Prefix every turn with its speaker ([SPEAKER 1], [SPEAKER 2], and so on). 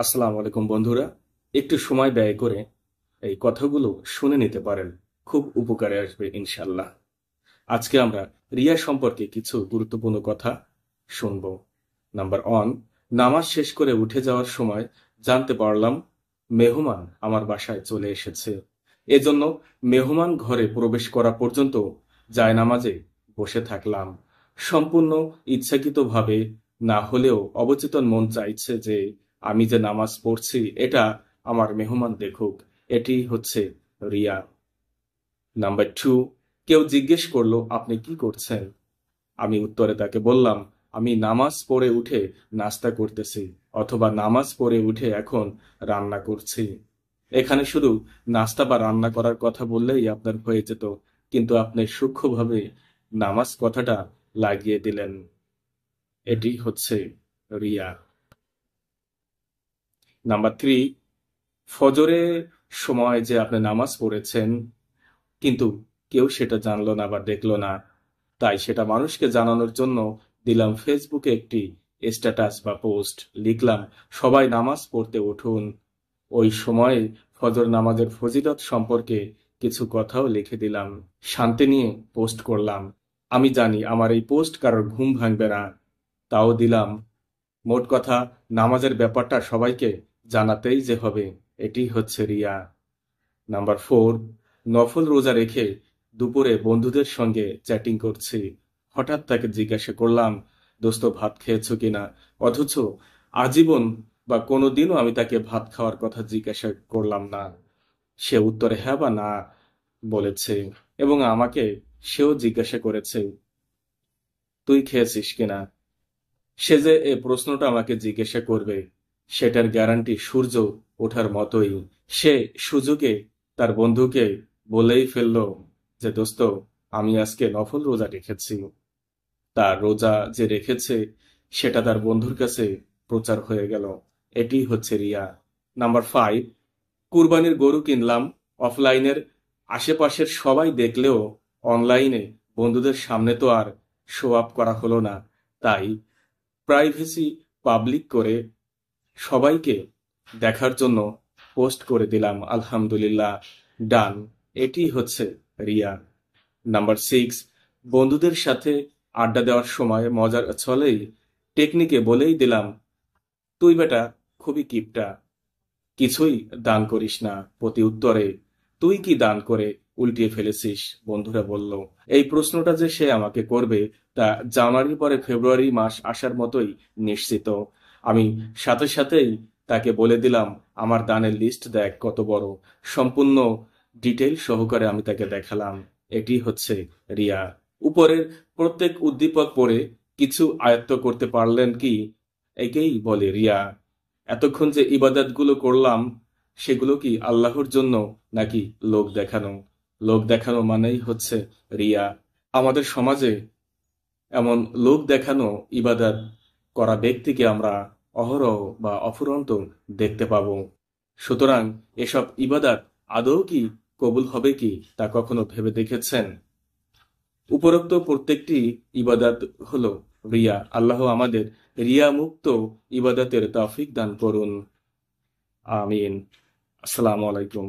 [SPEAKER 1] আসসালামু আলাইকুম বন্ধুরা। একটু সময় ব্যয় করে এই কথাগুলো শুনে নিতে পারেন, খুব উপকারে আসবে ইনশাল্লাহ। আজকে আমরা রিয়া সম্পর্কে কিছু গুরুত্বপূর্ণ কথা শুনব। নাম্বার ওয়ান, নামাজ শেষ করে উঠে যাওয়ার সময় জানতে পারলাম মেহমান আমার বাসায় চলে এসেছে। এজন্য মেহমান ঘরে প্রবেশ করা পর্যন্ত জায়নামাজে বসে থাকলাম। সম্পূর্ণ ইচ্ছাকৃতভাবে না হলেও অবচেতন মন চাইছে যে আমি যে নামাজ পড়ছি এটা আমার মেহমান দেখুক। এটি হচ্ছে রিয়া। নাম্বার টু, কেউ জিজ্ঞেস করলো আপনি কি করছেন। আমি উত্তরে তাকে বললাম আমি নামাজ পড়ে উঠে নাস্তা করতেছি, অথবা নামাজ পড়ে উঠে এখন রান্না করছি। এখানে শুধু নাস্তা বা রান্না করার কথা বললেই আপনার হয়ে যেত, কিন্তু আপনি সূক্ষ্মভাবে নামাজ কথাটা লাগিয়ে দিলেন। এটি হচ্ছে রিয়া। নাম্বার থ্রি, ফজরের সময় যে আপনি নামাজ পড়েছেন কিন্তু কেউ সেটা জানলো না বা দেখলো না, তাই সেটা মানুষকে জানানোর জন্য দিলাম ফেসবুকে একটি স্ট্যাটাস বা পোস্ট, লিখলাম সবাই নামাজ পড়তে উঠুন। ওই সময়ে ফজর নামাজের ফজিলত সম্পর্কে কিছু কথাও লিখে দিলাম, শান্তি নিয়ে পোস্ট করলাম। আমি জানি আমার এই পোস্ট কারোর ঘুম ভাঙবে না, তাও দিলাম। মোট কথা, নামাজের ব্যাপারটা সবাইকে জানাতেই যে হবে, এটি হচ্ছে রিয়া। নাম্বার ফোর, নফল রোজা রেখে দুপুরে বন্ধুদের সঙ্গে চ্যাটিং করছি। হঠাৎ তাকে জিজ্ঞাসা করলাম দোস্ত ভাত খেয়েছো কিনা, অথচ আজীবন বা কোনোদিনও আমি তাকে ভাত খাওয়ার কথা জিজ্ঞাসা করলাম না। সে উত্তরে হ্যাঁ বা না বলেছে, এবং আমাকে সেও জিজ্ঞাসা করেছে তুই খেয়েছিস কিনা। সে যে এ প্রশ্নটা আমাকে জিজ্ঞাসা করবে সেটার গ্যারান্টি সূর্য ওঠার মতোই। সে সুযোগে তার বন্ধুকে বলেই ফেলল যে দোস্ত আমি আজকে নফল রোজা রেখেছি। তার রোজা যে রেখেছে সেটা তার বন্ধুর কাছে প্রচার হয়ে গেল। এটি হচ্ছে রিয়া। নাম্বার ফাইভ, কুরবানির গরু কিনলাম। অফলাইনের আশেপাশের সবাই দেখলেও অনলাইনে বন্ধুদের সামনে তো আর শো আপ করা হলো না, তাই প্রাইভেসি পাবলিক করে সবাইকে দেখার জন্য পোস্ট করে দিলাম আলহামদুলিল্লাহ, ডান। এটি হচ্ছে রিয়া। নাম্বার সিক্স, বন্ধুদের সাথে আড্ডা দেওয়ার সময় মজার ছলেই টেকনিকে বলেই দিলাম তুই বেটা খুবই কিপটা, কিছুই দান করিস না। প্রতি উত্তরে তুই কি দান করে উল্টিয়ে ফেলেছিস। বন্ধুরা বলল এই প্রশ্নটা যে সে আমাকে করবে তা জানুয়ারি পরে ফেব্রুয়ারি মাস আসার মতোই নিশ্চিত। আমি সাথে সাথেই তাকে বলে দিলাম আমার দানের লিস্ট দেখ কত বড়। সম্পূর্ণ ডিটেইল সহকারে আমি তাকে দেখালাম। এটি হচ্ছে রিয়া। উপরের প্রত্যেক উদ্দীপক পড়ে কিছু আয়ত্ত করতে পারলেন কি, একেই বলে রিয়া। এতক্ষণ যে ইবাদতগুলো করলাম সেগুলো কি আল্লাহর জন্য নাকি লোক দেখানো? লোক দেখানো মানেই হচ্ছে রিয়া। আমাদের সমাজে এমন লোক দেখানো ইবাদত করা ব্যক্তিকে আমরা অহরহ বা অফুরন্ত দেখতে পাব। সুতরাং এসব ইবাদত আদৌ কি কবুল হবে কি তা কখনো ভেবে দেখেছেন? উপরোক্ত প্রত্যেকটি ইবাদত হলো রিয়া। আল্লাহ আমাদের রিয়া মুক্ত ইবাদতের তৌফিক দান করুন। আমিন। আসসালামু আলাইকুম।